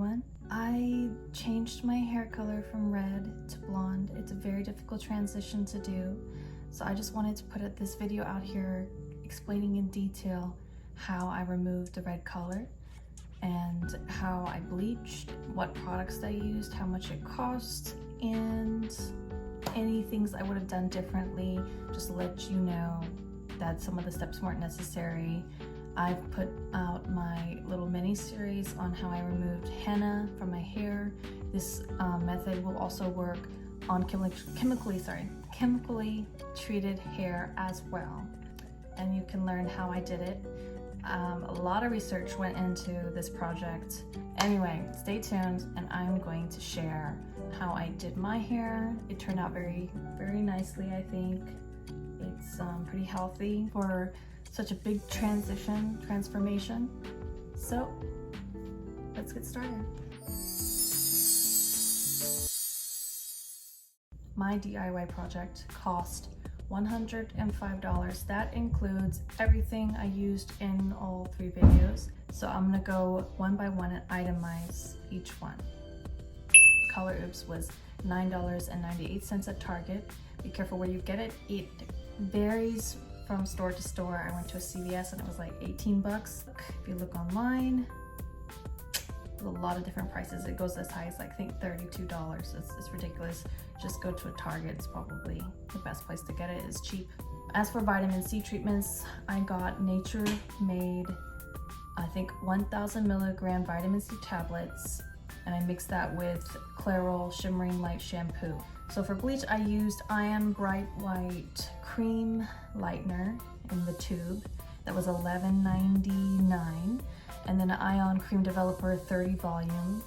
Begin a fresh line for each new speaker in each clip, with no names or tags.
everyone. I changed my hair color from red to blonde. It's a very difficult transition to do, so I just wanted to put this video out here explaining in detail how I removed the red color and how I bleached, what products I used, how much it cost, and any things I would have done differently, just to let you know that some of the steps weren't necessary. I've put out my little mini series on how I removed henna from my hair. This method will also work on chemically treated hair as well, and you can learn how I did it. A lot of research went into this project. Anyway, stay tuned, and I'm going to share how I did my hair. It turned out very, very nicely, I think. It's pretty healthy for such a big transformation. So let's get started. My DIY project cost $105. That includes everything I used in all 3 videos. So I'm gonna go one by one and itemize each one. Color Oops was $9.98 at Target. Be careful where you get it. It varies from store to store. I went to a CVS and it was like 18 bucks. If you look online, there's a lot of different prices. It goes as high as like, I think $32. It's ridiculous. Just go to a Target. It's probably the best place to get it. It's cheap. As for vitamin C treatments, I got Nature Made, I think 1000 milligram vitamin C tablets, and I mixed that with Clairol Shimmering Light Shampoo. So for bleach, I used Ion Bright White Cream Lightener in the tube. That was $11.99. And then an Ion Cream Developer 30 volume.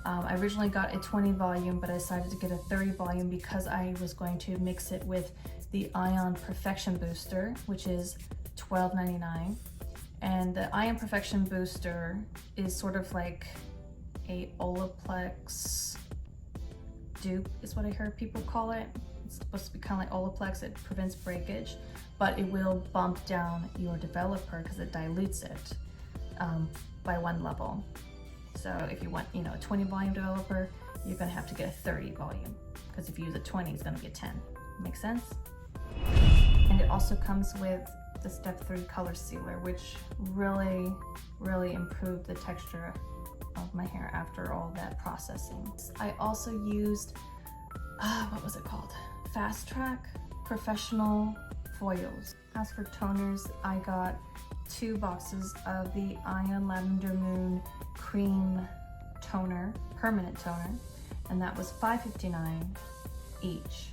I originally got a 20 volume, but I decided to get a 30 volume because I was going to mix it with the Ion Perfection Booster, which is $12.99. And the Ion Perfection Booster is sort of like a Olaplex dupe, is what I heard people call it. It's supposed to be kind of like Olaplex. It prevents breakage, but it will bump down your developer because it dilutes it by 1 level. So if you want, a 20 volume developer, you're gonna have to get a 30 volume, because if you use a 20, it's gonna be a 10. Make sense? And it also comes with the step 3 color sealer, which really, really improved the texture of my hair after all that processing. I also used, what was it called? Fast Track Professional Foils. As for toners, I got 2 boxes of the Ion Lavender Moon Cream Toner, permanent toner, and that was $5.59 each.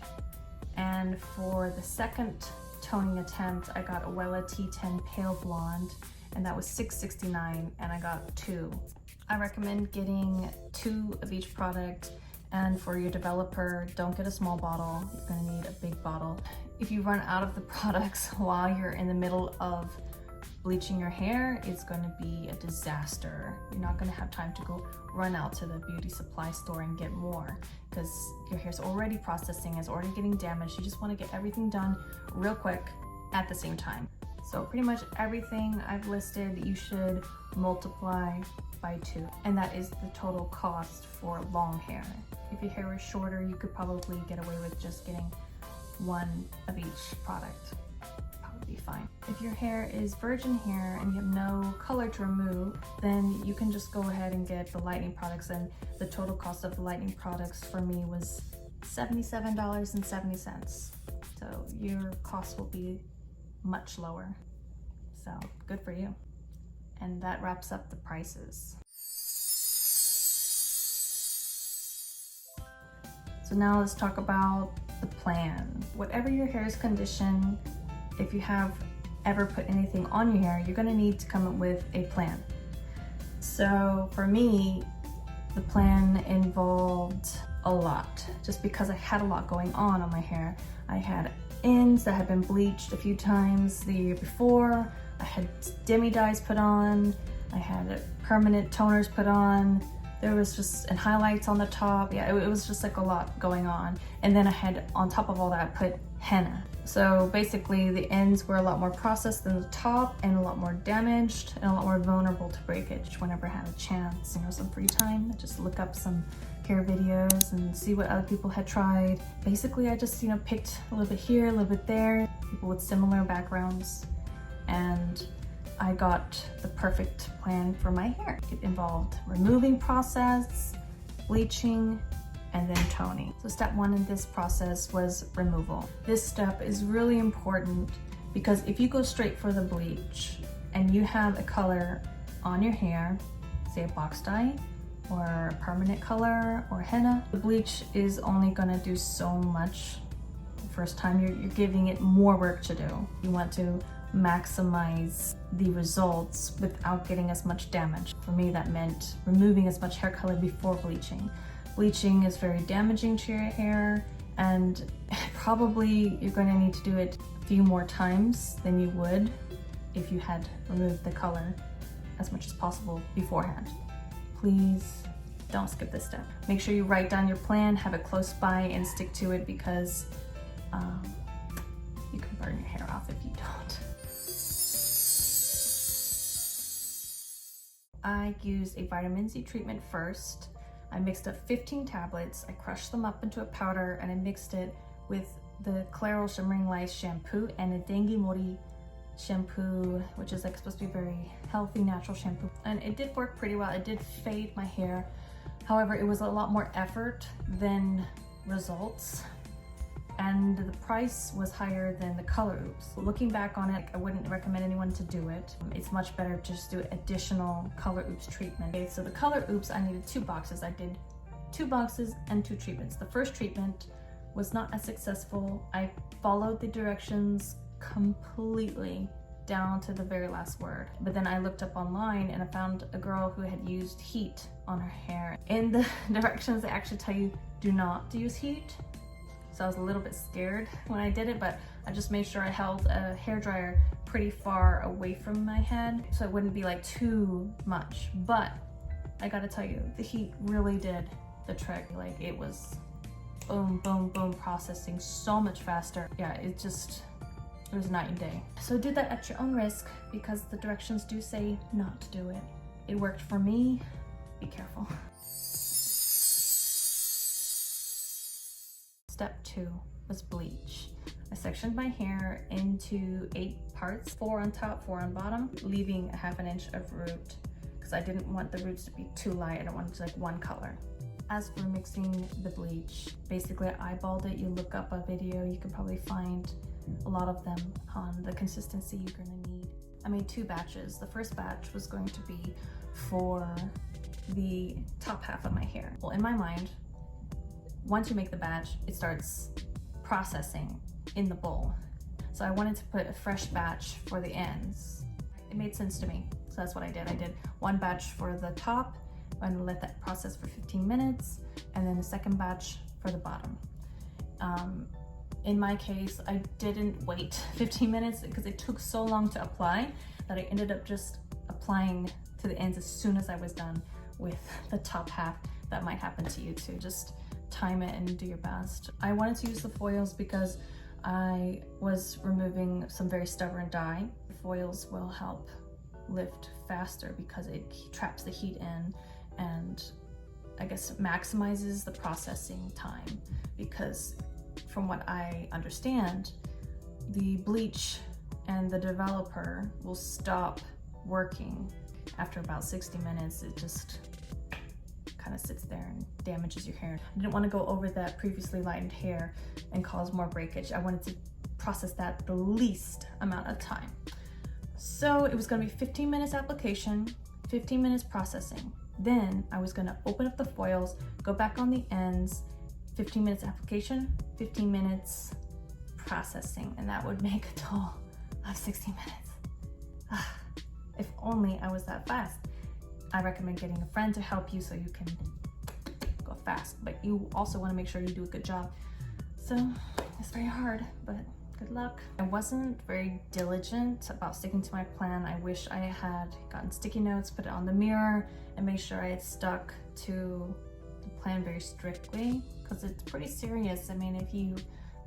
And for the second toning attempt, I got a Wella T10 Pale Blonde, and that was $6.69, and I got 2. I recommend getting 2 of each product, and for your developer, don't get a small bottle. You're gonna need a big bottle. If you run out of the products while you're in the middle of bleaching your hair, it's gonna be a disaster. You're not gonna have time to go run out to the beauty supply store and get more, because your hair's already processing, it's already getting damaged. You just wanna get everything done real quick at the same time. So pretty much everything I've listed, you should multiply by 2, and that is the total cost for long hair. If your hair is shorter, you could probably get away with just getting 1 of each product. Probably be fine. If your hair is virgin hair and you have no color to remove, then you can just go ahead and get the lightening products, and the total cost of the lightening products for me was $77.70. So your cost will be much lower. So good for you. And that wraps up the prices. So now let's talk about the plan. Whatever your hair's condition, if you have ever put anything on your hair, you're gonna need to come up with a plan. So for me, the plan involved a lot, just because I had a lot going on my hair. I had ends that had been bleached a few times the year before. I had demi-dyes put on. I had permanent toners put on. There was just, and highlights on the top. Yeah, it was just like a lot going on. And then I had, on top of all that, put henna. So basically the ends were a lot more processed than the top and a lot more damaged and a lot more vulnerable to breakage. Whenever I had a chance, you know, some free time, I just look up some hair videos and see what other people had tried. Basically, I just, you know, picked a little bit here, a little bit there, people with similar backgrounds, and I got the perfect plan for my hair. It involved removing process, bleaching, and then toning. So step one in this process was removal. This step is really important because if you go straight for the bleach and you have a color on your hair, say a box dye or a permanent color or henna, the bleach is only gonna do so much. The first time you're giving it more work to do. You want to maximize the results without getting as much damage. For me, that meant removing as much hair color before bleaching. Bleaching is very damaging to your hair, and probably you're going to need to do it a few more times than you would if you had removed the color as much as possible beforehand. Please don't skip this step. Make sure you write down your plan, have it close by, and stick to it, because you can burn your hair off if you don't. I used a vitamin C treatment first. I mixed up 15 tablets, I crushed them up into a powder, and I mixed it with the Clairol Shimmering Light shampoo and a Daeng Gi Meo Ri shampoo, which is like supposed to be very healthy, natural shampoo. And it did work pretty well. It did fade my hair. However, it was a lot more effort than results, and the price was higher than the color oops. Looking back on it, I wouldn't recommend anyone to do it. It's much better to just do additional color oops treatment. Okay, so the color oops, I needed 2 boxes. I did 2 boxes and 2 treatments. The first treatment was not as successful. I followed the directions completely down to the very last word. But then I looked up online and I found a girl who had used heat on her hair. In the directions, they actually tell you do not use heat. So I was a little bit scared when I did it, but I just made sure I held a hairdryer pretty far away from my head so it wouldn't be like too much. But I gotta tell you, the heat really did the trick. Like, it was boom, boom, boom, processing so much faster. Yeah, it was night and day. So do that at your own risk, because the directions do say not to do it. It worked for me. Be careful. Step 2 was bleach. I sectioned my hair into 8 parts, 4 on top, 4 on bottom, leaving a ½ inch of root because I didn't want the roots to be too light. I don't want it to like one color. As for mixing the bleach, basically I eyeballed it. You look up a video, you can probably find a lot of them on the consistency you're gonna need. I made 2 batches. The first batch was going to be for the top half of my hair. Well, in my mind, once you make the batch, it starts processing in the bowl. So I wanted to put a fresh batch for the ends. It made sense to me, so that's what I did. I did 1 batch for the top and let that process for 15 minutes, and then the second batch for the bottom. In my case, I didn't wait 15 minutes because it took so long to apply that I ended up just applying to the ends as soon as I was done with the top half. That might happen to you too. Just time it and do your best. I wanted to use the foils because I was removing some very stubborn dye. The foils will help lift faster because it traps the heat in, and I guess maximizes the processing time, because from what I understand, the bleach and the developer will stop working after about 60 minutes. It just kind of sits there and damages your hair. I didn't want to go over that previously lightened hair and cause more breakage. I wanted to process that the least amount of time. So it was going to be 15 minutes application, 15 minutes processing. Then I was going to open up the foils, go back on the ends, 15 minutes application, 15 minutes processing, and that would make a total of 60 minutes. If only I was that fast. I recommend getting a friend to help you so you can go fast, but you also want to make sure you do a good job. So it's very hard, but good luck. I wasn't very diligent about sticking to my plan. I wish I had gotten sticky notes, put it on the mirror, and made sure I had stuck to the plan very strictly, because it's pretty serious. I mean, if you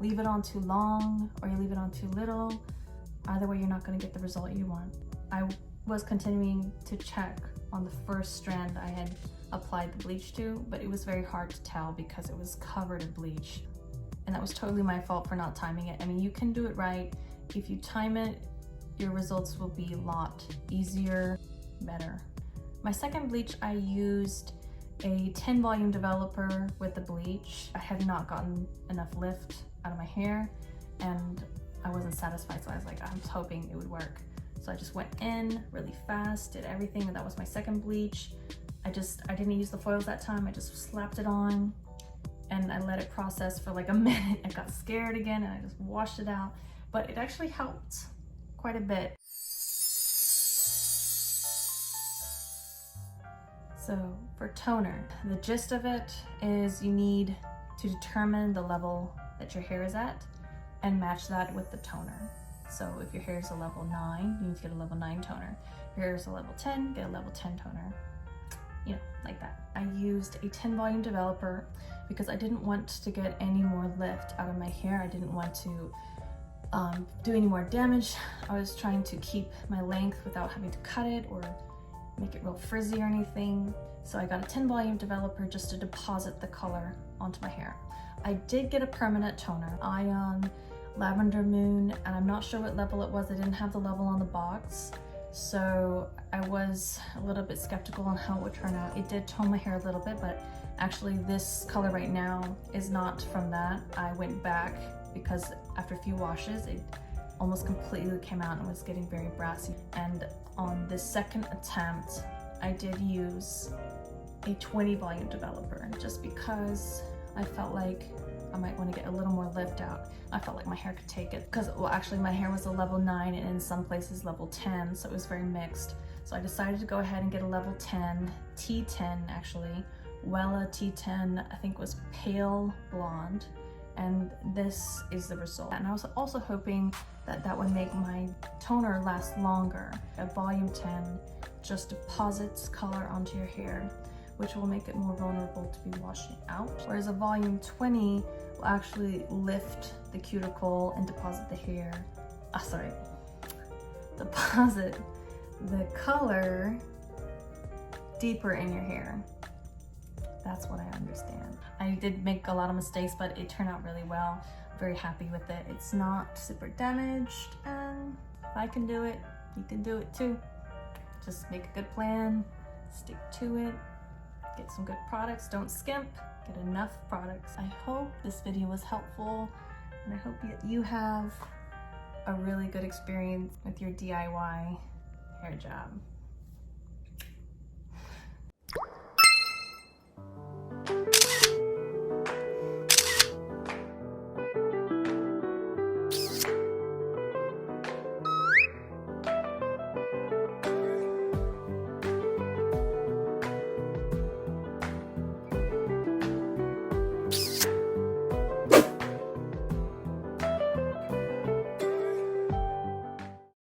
leave it on too long or you leave it on too little. Either way, you're not going to get the result you want. I was continuing to check on the first strand I had applied the bleach to, but it was very hard to tell because it was covered in bleach. And that was totally my fault for not timing it. I mean, you can do it right. If you time it, your results will be a lot easier, better. My second bleach, I used a 10 volume developer with the bleach. I had not gotten enough lift out of my hair and I wasn't satisfied, so I was like, I was hoping it would work. So I just went in really fast, did everything, and that was my second bleach. I didn't use the foils that time. I just slapped it on and I let it process for like a minute. I got scared again and I just washed it out, but it actually helped quite a bit. So for toner, the gist of it is you need to determine the level that your hair is at and match that with the toner. So if your hair is a level 9, you need to get a level 9 toner. If your hair is a level 10, get a level 10 toner. You know, like that. I used a 10 volume developer because I didn't want to get any more lift out of my hair. I didn't want to do any more damage. I was trying to keep my length without having to cut it or make it real frizzy or anything. So I got a 10 volume developer just to deposit the color onto my hair. I did get a permanent toner, Ion Lavender Moon, and I'm not sure what level it was. I didn't have the level on the box, so I was a little bit skeptical on how it would turn out. It did tone my hair a little bit, but actually this color right now is not from that. I went back because after a few washes, it almost completely came out and was getting very brassy. And on this second attempt, I did use a 20 volume developer just because I felt like I might want to get a little more lift out. I felt like my hair could take it because, well, actually my hair was a level 9 and in some places level 10, so it was very mixed. So I decided to go ahead and get a level 10, T10 actually. Wella T10, I think was pale blonde, and this is the result. And I was also hoping that that would make my toner last longer. A volume 10 just deposits color onto your hair, which will make it more vulnerable to be washing out. Whereas a volume 20 will actually lift the cuticle and deposit the hair, deposit the color deeper in your hair. That's what I understand. I did make a lot of mistakes, but it turned out really well. I'm very happy with it. It's not super damaged, and if I can do it, you can do it too. Just make a good plan, stick to it, get some good products, don't skimp, get enough products. I hope this video was helpful, and I hope that you have a really good experience with your DIY hair job.